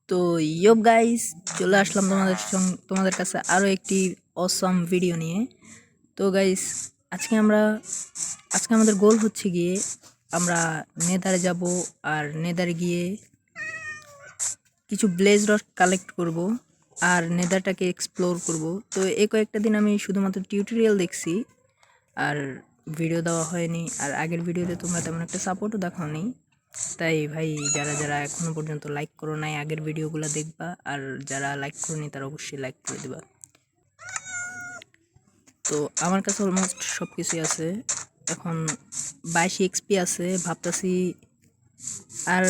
তো গাইস, চলে আসলাম তোমাদের কাছে আরও একটি অসম ভিডিও নিয়ে। তো গাইস, আজকে আমাদের গোল হচ্ছে গিয়ে আমরা নেদারে যাব, আর নেদারে গিয়ে কিছু ব্লেজ রড কালেক্ট করব আর নেদারটাকে এক্সপ্লোর করব। তো এই কয়েকটা দিন আমি শুধুমাত্র টিউটোরিয়াল দেখছি আর ভিডিও দেওয়া হয়নি, আর আগের ভিডিওতে তোমরা তেমন একটা সাপোর্টও দেখাওনি। তাই ভাই, যারা যারা এখনো পর্যন্ত লাইক করো নাই আগের ভিডিওগুলো দেখবা, আর যারা লাইক করোনি তারা অবশ্যই লাইক করে দেবা। তো আমার কাছে অলমোস্ট সব কিছুই আছে, এখন 22 এক্সপি আছে ভাবতাছি। আর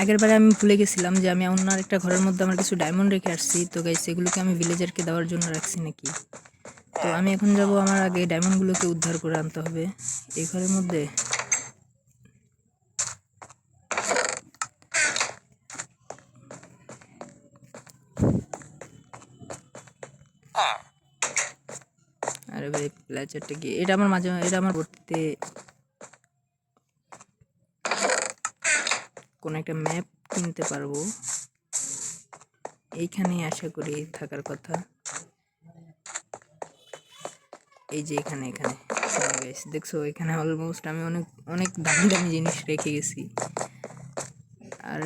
আগের বারে আমি ভুলে গেছিলাম যে আমি অন্য একটা ঘরের মধ্যে আমার কিছু ডায়মন্ড রেখে আসছি। তো গাইস, এগুলোকে আমি ভিলেজারকে দেওয়ার জন্য রাখছি নাকি। তো আমি এখন যাব, আমার আগে ডায়মন্ডগুলোকে উদ্ধার করে আনতে হবে এই ঘরের মধ্যে। আরে ভাই, প্লেচারটা কি এটা আমার ভর্তিতে কোন একটা ম্যাপ কিনতে পারবো, এইখানে আশা করি থাকার কথা। এই যে এখানে গাইস দেখছো, এখানে অলমোস্ট আমি অনেক অনেক দামি দামি জিনিস রেখে গেছি। আর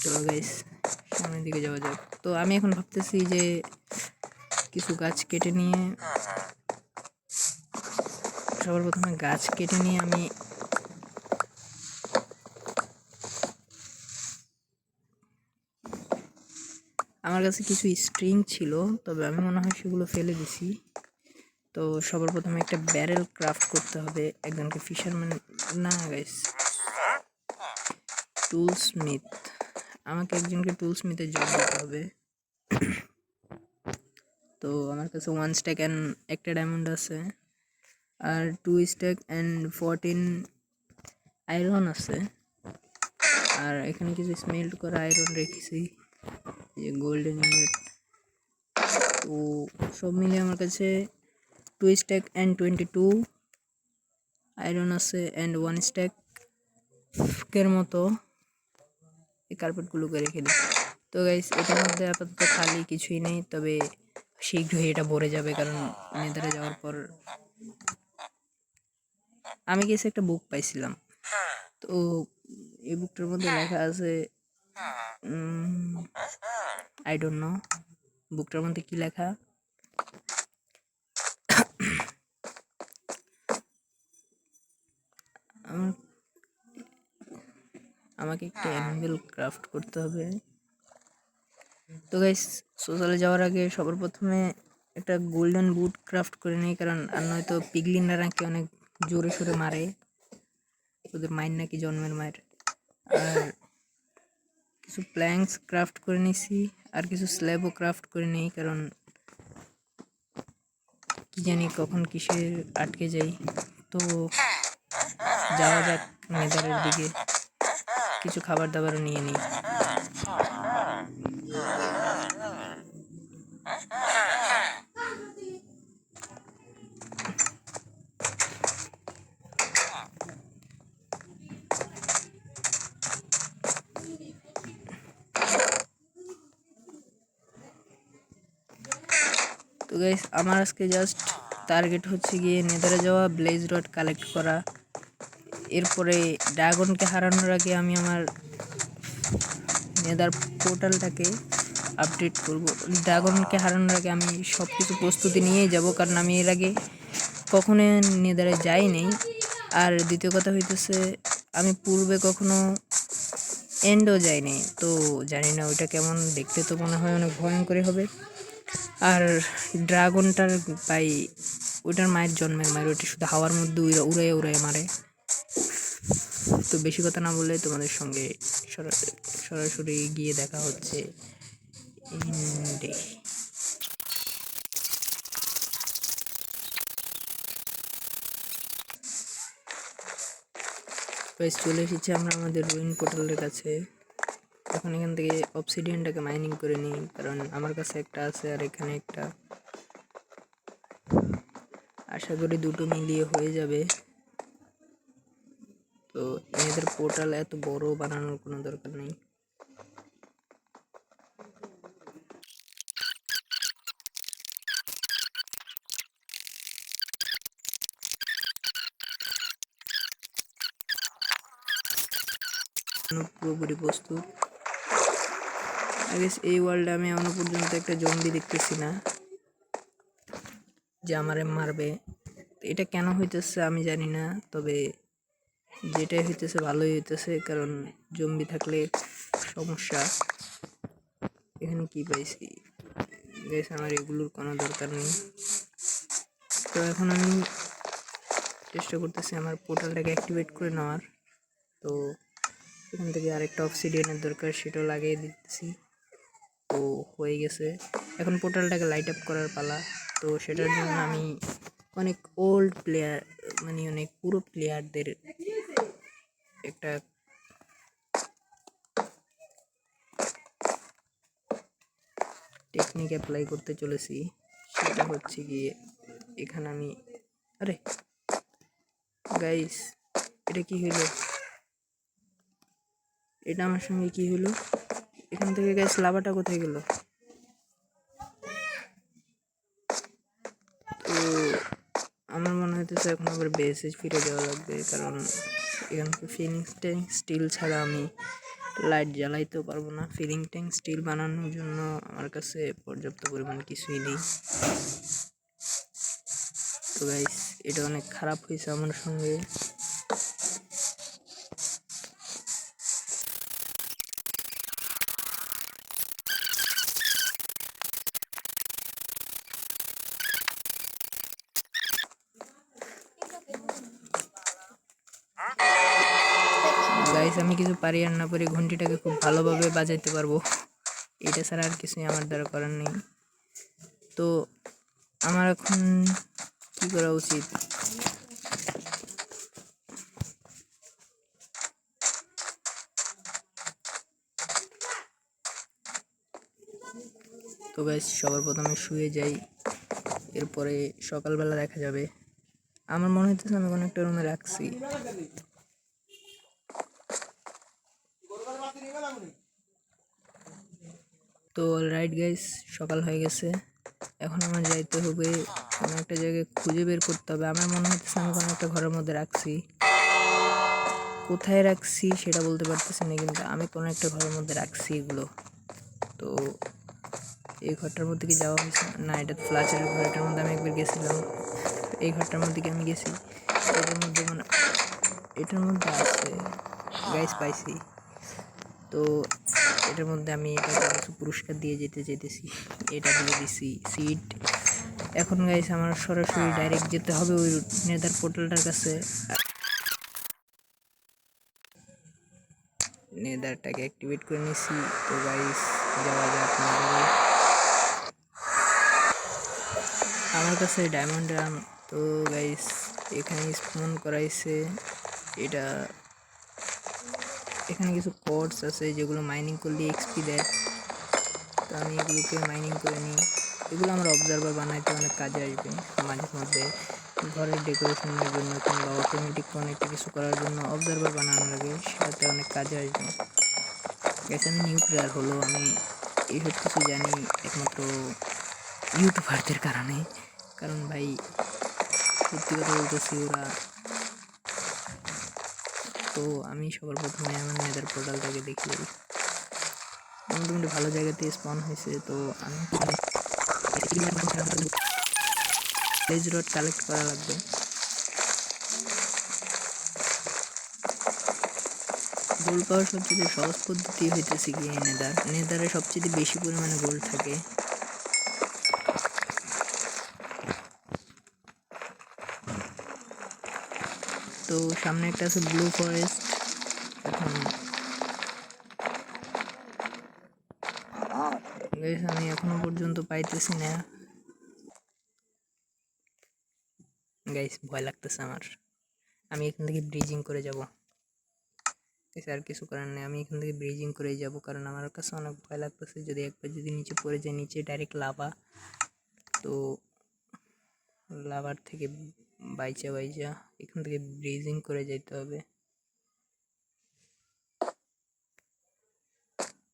চলো গাইস, সামনের দিকে যাওয়া যাক। তো আমি এখন ভাবতেছি যে কিছু গাছ কেটে নিয়ে, সবার প্রথমে গাছ কেটে নিয়ে আমি আমার কাছে কিছু স্ট্রিং ছিল, তবে আমি মনে হয় সেগুলো ফেলে দিছি। তো সবার প্রথমে একটা ব্যারেল ক্রাফট করতে হবে, একজনকে ফিশারম্যান না গাইস, টুল স্মিথ, আমাকে একজনকে টুল স্মিথের জব দিতে হবে। তো আমার কাছে 1 স্ট্যাক অ্যান্ড একটা ডায়মন্ড আছে, আর 2 স্ট্যাক অ্যান্ড 14 আয়রন আছে, আর এখানে কিছু স্মেল্ট করা আয়রন রেখেছি, যে গোল্ডেন ইনগট। তো সব মিলে আমার কাছে 2 স্ট্যাক অ্যান্ড 22 আয়রন আছে, অ্যান্ড 1 স্ট্যাকের মতো এই কার্পেটগুলোকে রেখে দিই। তো গাইস, এটার মধ্যে আপাতত খালি কিছুই নেই, তবে শীঘ্রই এটা ভরে যাবে, কারণ নেদারে যাওয়ার পর আমি কিছু একটা বুক পাইছিলাম। তো এই বুকটার মধ্যে লেখা আছে, আই ডোন্ট নো বুকটার মধ্যে কি লেখা। আমাকে একটা অ্যানিমেল ক্রাফট করতে হবে। তো গাইস, সোশ্যালে যাওয়ার আগে সবার প্রথমে একটা গোল্ডেন বুট ক্রাফট করে নিই, কারণ আর নয়তো পিগলিনরা নাকি অনেক জোরে সোরে মারে, ওদের মায়ের নাকি জন্মের মায়ের। আর কিছু প্ল্যাঙ্কস ক্রাফট করে নিছি, আর কিছু স্ল্যাবও ক্রাফট করে নিই, কারণ কি জানি কখন কিসে আটকে যাই। তো যাওয়া যাক নেদারের দিকে, কিছু খাবার দাবারও নিয়ে নিই। তো গাইস, আমার আজকে জাস্ট টার্গেট হচ্ছে গিয়ে নেদারে যাওয়া, ব্লেজ রড কালেক্ট করা, এরপরে ড্রাগনকে হারানোর আগে আমি আমার নেদার পোর্টালটাকে আপডেট করব। ড্রাগনকে হারানোর আগে আমি সব কিছু প্রস্তুতি নিয়েই যাব, কারণ আমি এর আগে কখনো নেদারে যাই নাই। আর দ্বিতীয় কথা হইতেছে, আমি পূর্বে কখনো এন্ডও যাই নাই, তো জানি না ওইটা কেমন দেখতে। তো মনে হয় অনেক ভয়ঙ্করই হবে। আর ড্রাগনটার ভাই, ওইটার মায়ের জন্মের মায়ের, ওইটা শুধু হাওয়ার মধ্যে উড়াই উড়াই মারে। তো বেশি কথা না বলে তোমাদের সঙ্গে সরাসরি গিয়ে দেখা হচ্ছে ইন্ডে। চলে এসেছি আমরা আমাদের রুইন পোর্টালের কাছে। এখন এখান থেকে অবসিডিয়ানটাকে মাইনিং করে নিই, কারণ আমার কাছে একটা আছে আর এখানে একটা, আশা করি দুটো মিলিয়ে হয়ে যাবে। তো এদের পোর্টাল এত বড় বানানোর কোনো দরকার নেই। পুরোপুরি প্রস্তুত। আগে এই ওয়ার্ল্ডে আমি এখনো পর্যন্ত একটা জম্বি দেখতেছি না যে আমারে মারবে। এটা কেন হইতেছে আমি জানি না, তবে যেটাই হইতেছে ভালোই হইতেছে, কারণ জম্বি থাকলে সমস্যা। এখানে কি পাইছি গাইস, আমার এগুলোর কোনো দরকার নেই। তো এখন আমি চেষ্টা করতেছি আমার পোর্টালটাকে অ্যাক্টিভেট করে নেওয়ার। তো এখান থেকে আরেকটা অবসিডিয়ানের দরকার, সেটাও লাগিয়ে দিচ্ছি। তো হয়ে গেছে, এখন পোর্টালটাকে লাইট আপ করার পালা। তো সেটার জন্য আমি অনেক ওল্ড প্লেয়ার, মানে অনেক পুরো প্লেয়ারদের একটা টেকনিক অ্যাপ্লাই করতে চলেছি। সেটা হচ্ছে গিয়ে এখানে আমি, আরে গাইস এটা কি হলো, এটা আমার সঙ্গে কি হলো? এখান থেকে গাইস লাভাটা কোথায় গেল? তো আমার মনে হইতেছে এখন আবার বেসে ফিরে যাওয়া লাগবে, কারণ এখান থেকে ফিলিং ট্যাঙ্ক স্টিল ছাড়া আমি লাইট জ্বালাইতেও পারবো না। ফিলিং ট্যাঙ্ক স্টিল বানানোর জন্য আমার কাছে পর্যাপ্ত পরিমাণ কিছুই নেই। তো গাইস এটা অনেক খারাপ হয়েছে আমার সঙ্গে। গাইস আমি কিছু পারি আর না পারি, ঘন্টিটাকে খুব ভালোভাবে বাজাইতে পারবো, এটা ছাড়া আর কিছুই আমার দ্বারা করার নেই। তো আমার এখন কি করা উচিত? তো গাইস সবার প্রথমে শুয়ে যাই, এরপরে সকালবেলা দেখা যাবে। আমার মনে হচ্ছে আমি কোনো একটা রুমে রাখছি। তো অলরাইট গাইস, সকাল হয়ে গেছে, এখন আমার যাইতে হবে কোনো একটা জায়গায়, খুঁজে বের করতে হবে। আমার মনে হচ্ছে আমি কোনো একটা ঘরের মধ্যে রাখছি, কোথায় রাখছি সেটা বলতে পারতেছি না, কিন্তু আমি কোনো একটা ঘরের মধ্যে রাখছি এগুলো। তো এই ঘরটার মধ্যে কি যাওয়া হয়েছে না? এটা ফ্ল্যাশের ঘর, এটার মধ্যে আমি একবার গেছিলাম। এই ঘরটার মধ্যে কি আমি গেছি? এটার মধ্যে মানে এটার মধ্যে আছে গাইস, পাইছি। তো এটার মধ্যে আমি এটাকে কিছু পুরস্কার দিয়ে যেতে চাইতেছি, এটা দিয়ে দিছি সিট। এখন গাইস আমার সরাসরি ডাইরেক্ট যেতে হবে ওই নেদার পোর্টালটার কাছে, নেদারটাকে অ্যাক্টিভেট করে নিছি। তো গাইস যাওয়া যাক নেদারে। আমার কাছে ডায়মন্ড রাম। তো গাইস এখানে স্পন করাইছে, এটা এখানে কিছু কোডস আছে যেগুলো মাইনিং করলে এক্সপি দেয়। তো আমি এগুলোকে মাইনিং করে নিই, এগুলো আমার অবজারভার বানাইতে অনেক কাজে আসবে মাঝে মধ্যে। ঘরের ডেকোরেশনের জন্য কিংবা অটোমেটিক কোনো একটা কিছু করার জন্য অবজারভার বানানো লাগে, সেটাতে অনেক কাজে আসবে। গেছে আমি নিউ প্লেয়ার হলো, আমি এই সব কিছু জানি একমাত্র ইউটিউবারদের কারণে। কারণ ভাই সত্যি কথা বলতেছি, ওরা তো আমি সবার প্রথমে আমার নেদার পোর্টালটাকে দেখি, মোটামুটি ভালো জায়গাতে স্পন হয়েছে। তো আমি লেজ রড কালেক্ট করা লাগবে। গোল্ড পাওয়ার সবচেয়ে সহজ পদ্ধতি হইতেছে কি নেদারে সবচেয়ে বেশি পরিমাণে গোল্ড থাকে। তো সামনে একটা আছে ব্লু ফরেস্ট, এখন আমি এখনো পর্যন্ত পাইতেছি না গাইস, ভয় লাগতেছে আমার। আমি এখান থেকে ব্রিজিং করে যাব, আর কিছু করার নেই, আমি এখান থেকে ব্রিজিং করেই যাব, কারণ আমার কাছে অনেক ভয় লাগতেছে যদি একবার যদি নিচে পড়ে যায়, নিচে ডাইরেক্ট লাভা। তো লাভার থেকে বাইচা এখান থেকে ব্রিজিং করে যেতে হবে।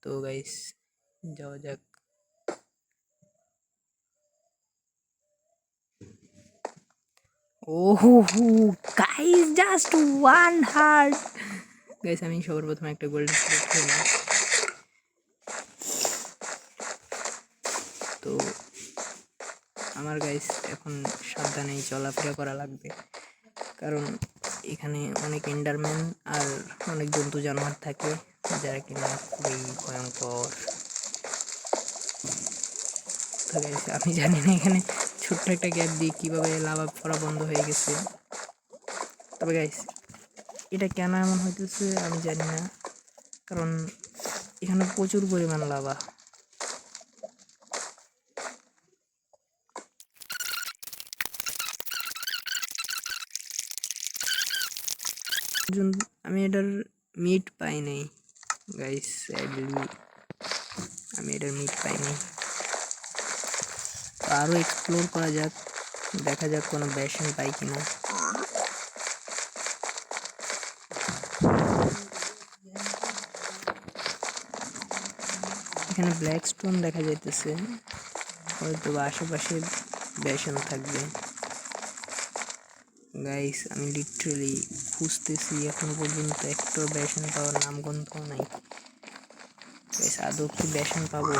তো গাইস যাওয়া যাক। Oh, guys, just one heart. Guys আমি সবার প্রথমে একটা গোল্ডেন প্লেট খেলাম। তো আমার গাইস এখন সাবধানেই চলাফেরা করা লাগবে, কারণ এখানে অনেক এন্ডারম্যান আর অনেক জন্তু জানোয়ার থাকে যারা কিনা খুবই ভয়ঙ্কর। তো গাইস আমি জানি না এখানে ছোট্ট একটা গ্যাপ দিয়ে কীভাবে লাভা পড়া বন্ধ হয়ে গেছে। তবে গাইস এটা কেন এমন হইতেছে আমি জানি না, কারণ এখানে প্রচুর পরিমাণ লাভা। আমি এটার মিট পাই নাই গাইস, আমি এটার মিট পাই নাই। তো আরও এক্সপ্লোর করা যাক, দেখা যাক কোনো ব্যাশন পাই কিনা। এখানে ব্ল্যাক স্টোন দেখা যাইতেছে, হয়তো আশেপাশে ব্যাশন থাকবে। গাইস আমি লিটারালি খুঁজতেছি, এখনো পর্যন্ত একটা ব্যাশন পাওয়ার নামগন্ধ নাই। গাইস আদৌ কি ব্যাশন পাবো?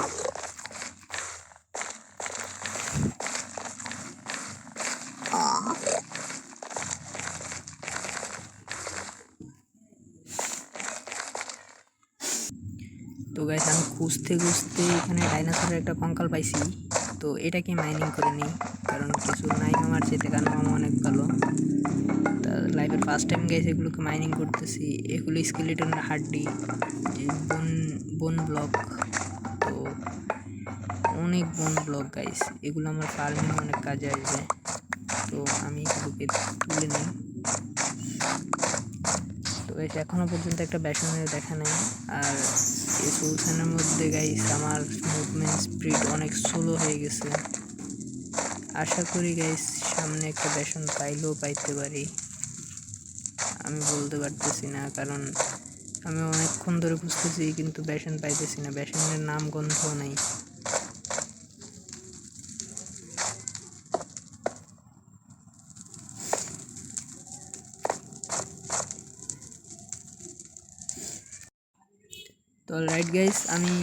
তো গাইস আমি খুঁজতে খুঁজতে এখানে ডাইনোসরের একটা কঙ্কাল পাইছি। তো এটাকে মাইনিং করে নিই, কারণ কিছু নাই আমার চেতে, কারণ আমার অনেক ভালো। তা লাইফের ফার্স্ট টাইম গাইস এগুলোকে মাইনিং করতেছি। এগুলো স্কেলিটনের হাড্ডি, বোন ব্লক। তো অনেক বোন ব্লক গাইস, এগুলো আমার ফার্মিং অনেক কাজে আসবে। তো আমি এগুলোকে তুলে নিই। তো গাইস এখনো পর্যন্ত একটা ব্যাশনের দেখা নেই। আর এই সুলসানের মধ্যে গাইস আমার মুভমেন্ট স্পিড অনেক স্লো হয়ে গেছে। আশা করি গাইস সামনে একটা ব্যাশন পাইলেও পাইতে পারি, আমি বলতে পারতেছি না, কারণ আমি অনেকক্ষণ ধরে খুঁজতেছি কিন্তু ব্যাশন পাইতেছি না, ব্যাশনের নাম গন্ধ নাই। তো রাইট গাইস আমি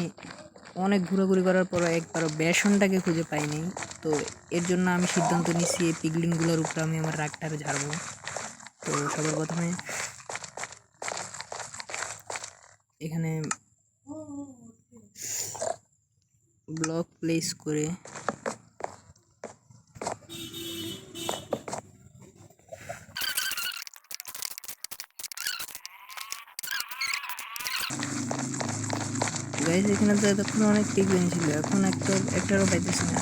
অনেক ঘোরাঘুরি করার পর একবারও ব্যাশনটাকে খুঁজে পাইনি। তো এর জন্য আমি সিদ্ধান্ত নিচ্ছি এই পিগলিনগুলোর উপরে আমি আমার রাগটাকে ঝাড়বো। তো সবার প্রথমে এখানে ব্লক প্লেস করে গাইস এখানে তো এতক্ষণ অনেক পিগলিন ছিল, এখন একটারও পাইতেছি না।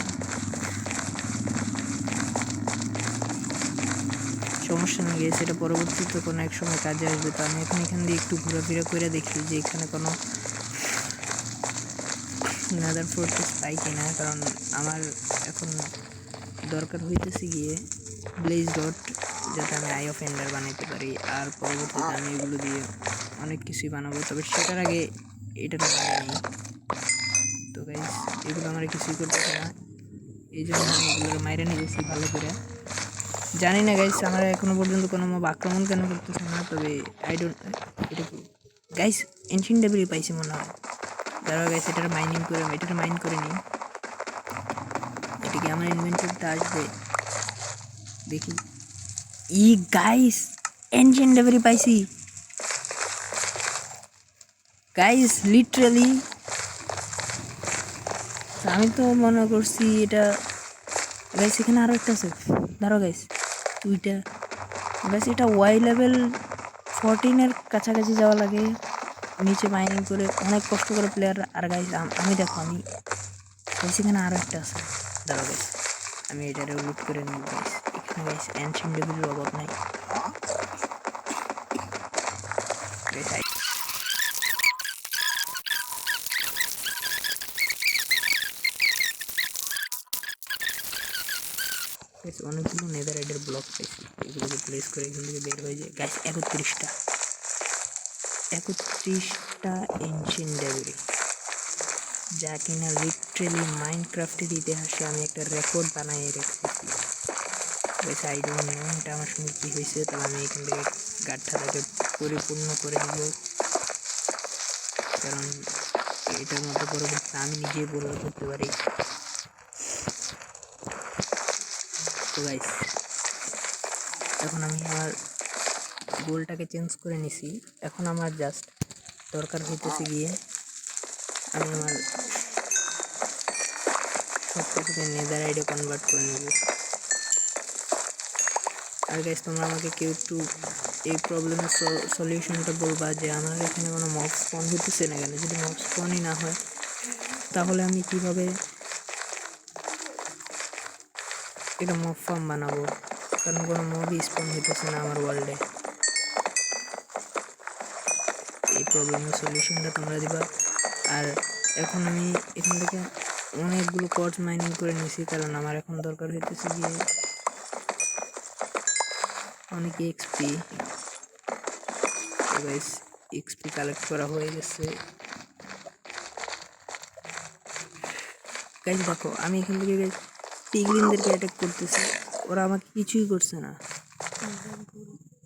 সমস্যা নেই গাইস, এটা পরবর্তীতে কোনো এক সময় কাজে আসবে। তো আমি এখন এখান দিয়ে একটু ঘোরাফেরা করে দেখি যে এখানে কোনো নেদার ফোর্ট্রেস পাই কিনা, কারণ আমার এখন দরকার হইতেছে গিয়ে ব্লেজ ডট, যাতে আমি আই অফ এন্ডার বানাইতে পারি। আর পরবর্তীতে আমি এগুলো দিয়ে অনেক কিছুই বানাবো, তবে সেটার আগে এটা নেই। তো গাইস এগুলো আমার কিছুই করতেছে না, এই জন্য আমি এগুলোর মাইরে নিয়েছি ভালো করে। জানি না গাইস আমার এখনো পর্যন্ত কোনো মব আক্রমণ কেন করতেছে না, তবে আই ডোন্ট, এটা গাইস এনশিয়েন্ট ডেব্রি পাইছি মনে হয়। দাঁড়াও গাইস এটার মাইন করে নিই। এটা কি আমার ইনভেন্টরিতে আসবে দেখি। ই গাইস এনশিয়েন্ট ডেব্রি পাইছি গাইস, লিটারালি। আমি তো মনে করছি এটা, গাইস এখানে আরও একটা আছে। দাঁড়াও গাইস দুইটা গাইস, এটা ওয়াই লেভেল 14-এর কাছাকাছি যাওয়া লাগে নিচে মাইনিং করে, অনেক কষ্ট করে প্লেয়ার। আর গাইস আমি দেখো আমি গাইস এখানে আরও একটা আছে। দাঁড়াও গাইস আমি এটারে লুট করে নিই গাইস। এখানে গাইস অ্যানশিয়েন্ট ডেভিলের অভাব নাই গাইস। অনেকগুলো নেদারাইটের ব্লক পাইছি, এগুলোকে প্লেস করে এখান থেকে বের হয়ে যায় গাইস। 31টা এনশিয়েন্ট ডেভিল, যা কিনা লিটারেলি মাইনক্রাফটের ইতিহাসে আমি একটা রেকর্ড বানিয়ে রেখেছি গাইস। আই ডোন্ট নো এটা আমার সঙ্গে কী হয়েছে, তবে আমি এখান থেকে গাঠটাকে পরিপূর্ণ করে দিব, কারণ এটার মধ্যে পরবর্তীতে আমি নিজেই বোলার করতে পারি। তো গাইস এখন আমি আমার গোলটাকে চেঞ্জ করে নিছি। এখন আমার জাস্ট দরকার হইতেছে গিয়ে আমি আমার সব কিছুকে নেদাররাইটে কনভার্ট করে নেব। আর গাইস তোমরা আমাকে কেউ একটু এই প্রবলেমের সলিউশনটা বলবা যে আমার এখানে কোনো মব স্পন হইতেছে না কেন। যদি মব স্পনই না হয় তাহলে আমি কিভাবে এটা মব ফার্ম বানাবো, কারণ কোনো মবই স্পন হইতেছে না আমার ওয়ার্ল্ডে। এই প্রবলেমের সলিউশনটা তোমরা দিবা। আর এখন আমি এখান থেকে অনেকগুলো কর্জ মাইনিং করে নিছি, কারণ আমার এখন দরকার হইতেছে গিয়ে অনেক এক্সপি। গাইস এক্সপি কালেক্ট করা হয়ে গেছে। গাইস দেখো আমি এখান থেকে পিগলিনদেরকে অ্যাটাক করতেছি, ওরা আমাকে কিছুই করছে না।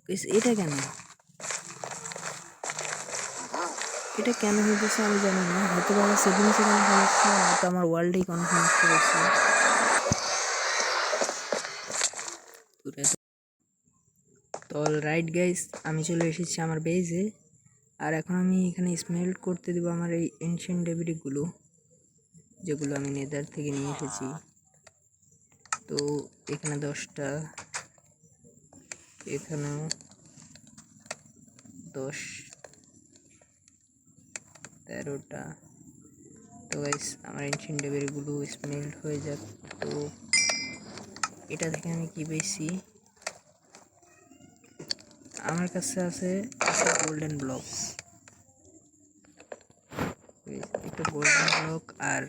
গাইস এটা কেন, এটা কেন হইতেছে আমি জানি না। হয়তো আমার সেটিংসে কোনো সমস্যা, হয়তো আমার ওয়ার্ল্ডেই কোনো সমস্যা হচ্ছে। তো অলরাইট গাইস আমি চলে এসেছি আমার বেজে। আর এখন আমি এখানে স্মেল্ট করতে দেবো আমার এই এনশিয়েন্ট ডেবিরিগুলো, যেগুলো আমি নেদার থেকে নিয়ে এসেছি। তো এখানে 10টা, এখানেও 10, 13টা। তো গাইস আমার এনশিয়েন্ট ডেবিরিগুলো স্মেল্ট হয়ে যাক। তো এটা থেকে আমি কি পেয়েছি, আমার কাছে আছে একটা গোল্ডেন ব্লক, একটা গোল্ডেন ব্লক আর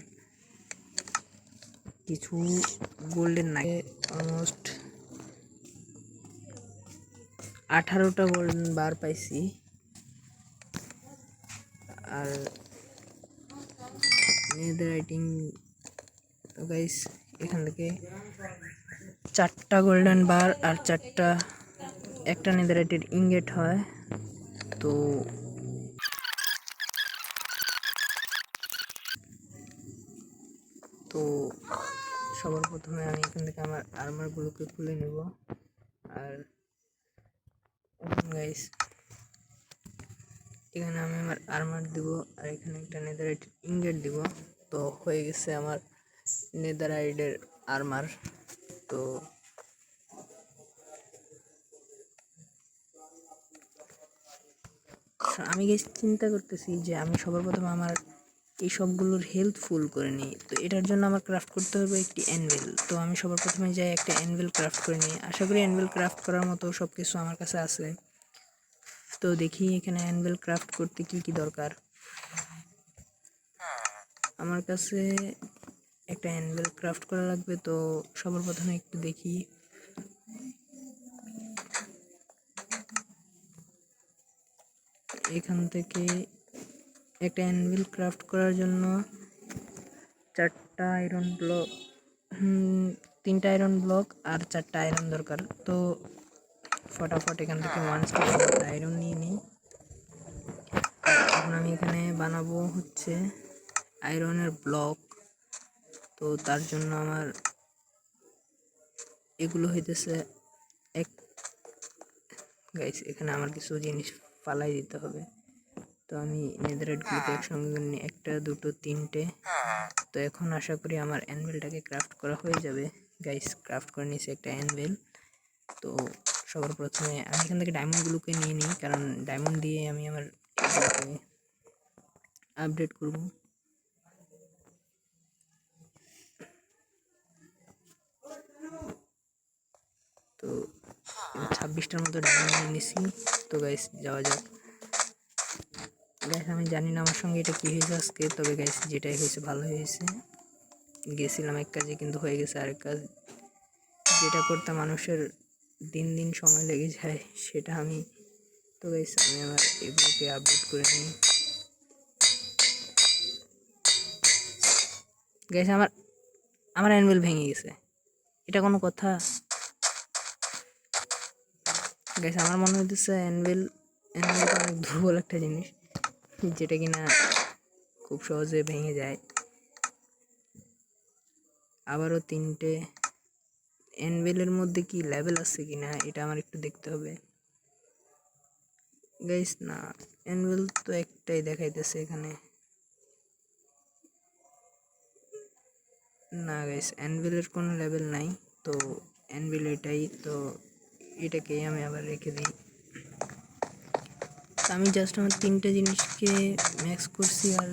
কিছু গোল্ডেন নাই। অলমোস্ট 18টা গোল্ডেন বার পাইছি। আর নেদারাইটিং, তো গাইস এখান থেকে 4টা গোল্ডেন বার আর 4টা একটা নেদারাইটেড ইনগেট হয়। তো তো সবার প্রথমে আমি এখান থেকে আমার আর্মারগুলোকে খুলে নেব। আর গাইস এখানে আমি আমার আর্মার দিব, আর এখানে একটা নেদারাইট ইনগেট দিব। তো হয়ে গেছে আমার নেদারাইটের আর্মার। তো আমি গাইস চিন্তা করতেছি যে আমি সবার প্রথমে আমার এই সবগুলোর হেলথ ফুল করে নিই। তো এটার জন্য আমার ক্রাফট করতে হবে একটি অ্যানভেল। তো আমি সবার প্রথমে যাই একটা অ্যানভেল ক্রাফট করে নিই। আশা করি অ্যানভেল ক্রাফট করার মতো সব কিছু আমার কাছে আছে। তো দেখি এখানে অ্যানভেল ক্রাফট করতে কি কি দরকার। আমার কাছে একটা অ্যানভেল ক্রাফট করা লাগবে। তো সবার প্রথমে একটু দেখি, এখান থেকে একটা অ্যানভিল ক্রাফট করার জন্য 4টা আয়রন ব্লক, 3টা আয়রন ব্লক আর 4টা আয়রন দরকার। তো ফটাফট এখান থেকে 1 স্টিক আয়রন নিয়ে নিই। এখন আমি এখানে বানাবো হচ্ছে আয়রনের ব্লক। তো তার জন্য আমার এগুলো হইতেছে এক গাইস, এখানে আমার কিছু জিনিস ফালাই দিতে হবে। তো আমি নেদারাইটগুলোকে একসঙ্গে নিয়ে 1টা 2টো 3টে। তো এখন আশা করি আমার অ্যানভেলটাকে ক্রাফট করা হয়ে যাবে। গাইস ক্রাফট করে নিয়েছি একটা অ্যানভেল। তো সবার প্রথমে আমি এখান থেকে ডায়মন্ডগুলোকে নিয়ে নিই, কারণ ডায়মন্ড দিয়ে আমি আমার আপডেট করব। তো 26টার মতো ডায়মন্ড নিয়ে নিছি। তো গাইস যাওয়া যাক। গাইস আমি জানি না আমার সঙ্গে এটা কী হয়েছে আজকে, তবে গাইস যেটাই হয়েছে ভালো হয়েছে। গেছিলাম এক কাজে, কিন্তু হয়ে গেছে আরেক কাজ। যেটা করতে মানুষের দিন দিন সময় লেগে যায় সেটা আমি, তো গাইস আমি আমার এগুলোকে আপডেট করে নিই। গাইস আমার আমার অ্যানভেল ভেঙে গেছে, এটা কোনো কথা? গাইস আমার মনে হইতেছে অ্যানভিল অনেক দুর্বল একটা জিনিস, যেটা কিনা খুব সহজে ভেঙে যায়। আবারও 3টে। অ্যানভিলের মধ্যে কি লেভেল আছে কিনা এটা আমার একটু দেখতে হবে গাইস। না, অ্যানভিল তো একটাই দেখাইতেছে এখানে। না গাইস, অ্যানভিলের কোনো লেভেল নাই, তো অ্যানভিল এটাই, তো এটাকেই আমি আবার রেখে দিই। আমি জাস্ট আমার 3টে জিনিসকে ম্যাক্স করছি আর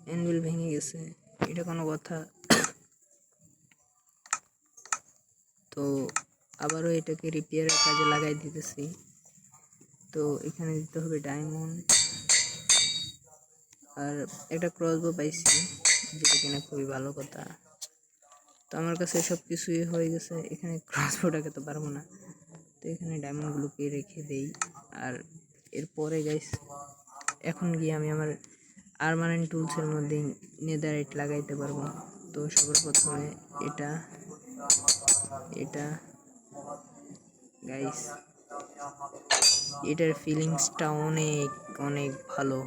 অ্যানভিল ভেঙে গেছে, এটা কোনো কথা? তো আবারও এটাকে রিপেয়ারের কাজে লাগাই দিতেছি। তো এখানে দিতে হবে ডায়মন্ড, আর একটা ক্রসবো পাইছি, যেটা কিনা খুবই ভালো কথা। তো আমার কাছে সব কিছুই হয়ে গেছে, এখানে ক্রসবোটাকে তো পারবো না, তো এখানে ডায়মন্ডগুলোকে রেখে দেই। আর এরপরে গাইস, এখন গিয়ে আমি আমার আর্মারেন্ট টুলসের মধ্যে নেদারাইট লাগাইতে পারবো। তো সবার প্রথমে এটা গাইস, এটার ফিলিংসটা অনেক অনেক ভালো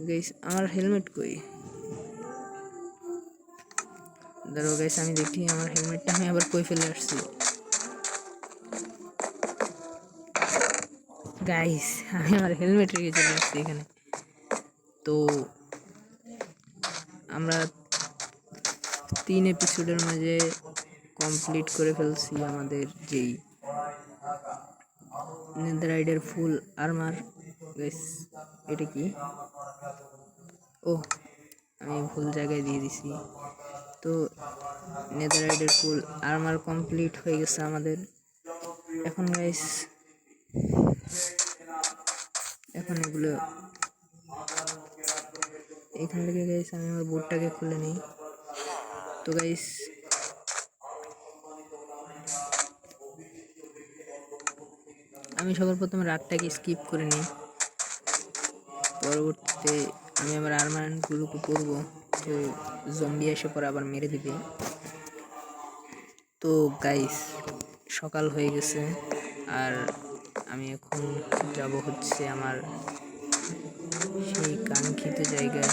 গাইস। আমার হেলমেট কই? দাঁড়াও গাইস, আমি দেখি আমার হেলমেটটা আমি আবার কই ফেলে আসছি। গাইস, আমি আমার হেলমেট রেখে চলে আসছি এখানে। তো আমরা 3 এপিসোডের মাঝে কমপ্লিট করে ফেলছি আমাদের যেই নেদারাইটের ফুল আর্মার। গাইস, এটা কি? ও, আমি ভুল জায়গায় দিয়ে দিছি। তো নেদারাইটের ফুল আর্মার কমপ্লিট হয়ে গেছে আমাদের। এখন গাইস, এখন এগুলো এখান থেকে গাইস আমি আমার বোর্ডটাকে খুলে নিই। তো গাইস, আমি সবার প্রথমে রাতটাকে স্কিপ করে নিই, পরবর্তীতে আমি আমার আর্মারগুলোকে পরবো, তো জম্বি এসে পরে আবার মেরে দিবে। তো গাইস, সকাল হয়ে গেছে, আর আমি এখন যাব হচ্ছে আমার সেই কাঙ্ক্ষিত জায়গায়।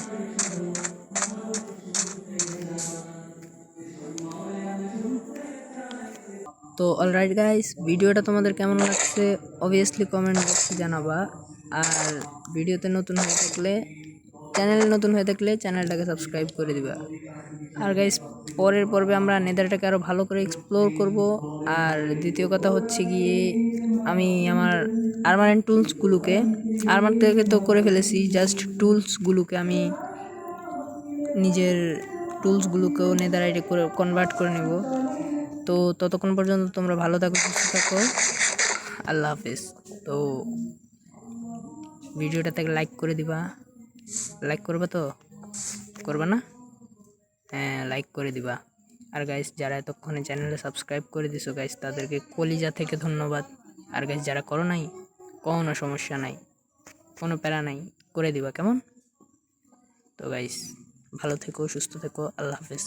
তো অলরাইট গাইস, ভিডিওটা তোমাদের কেমন লাগছে অবভিয়াসলি কমেন্ট বক্সে জানাবা। আর ভিডিওতে নতুন হয়ে থাকলে, চ্যানেলে নতুন হয়ে থাকলে চ্যানেলটাকে সাবস্ক্রাইব করে দিবা। আর গাইস, পরের পর্বে আমরা নেদারটাকে আরও ভালো করে এক্সপ্লোর করব। আর দ্বিতীয় কথা হচ্ছে গিয়ে, আমি আমার আর্মারেন্ট টুলসগুলোকে, আর্মার থেকে তো করে ফেলেছি, জাস্ট টুলসগুলোকে আমি নিজের টুলসগুলোকেও নেদারাইটে করে কনভার্ট করে নেব। তো ততক্ষণ পর্যন্ত তোমরা ভালো থাকো, সুস্থ থাকো, আল্লাহ হাফেজ। তো ভিডিওটাতে লাইক করে দিবা, লাইক করবা তো, করবা না? হ্যাঁ, লাইক করে দিবা। আর গাইস, যারা এতক্ষণে চ্যানেলে সাবস্ক্রাইব করে দিছো গাইস, তাদেরকে কলিজা থেকে ধন্যবাদ। আর গাইস, যারা করো নাই, কোনো সমস্যা নাই, কোনো প্যারা নাই, করে দিবা কেমন? তো গাইস, ভালো থেকো, সুস্থ থেকো, আল্লাহ হাফেজ।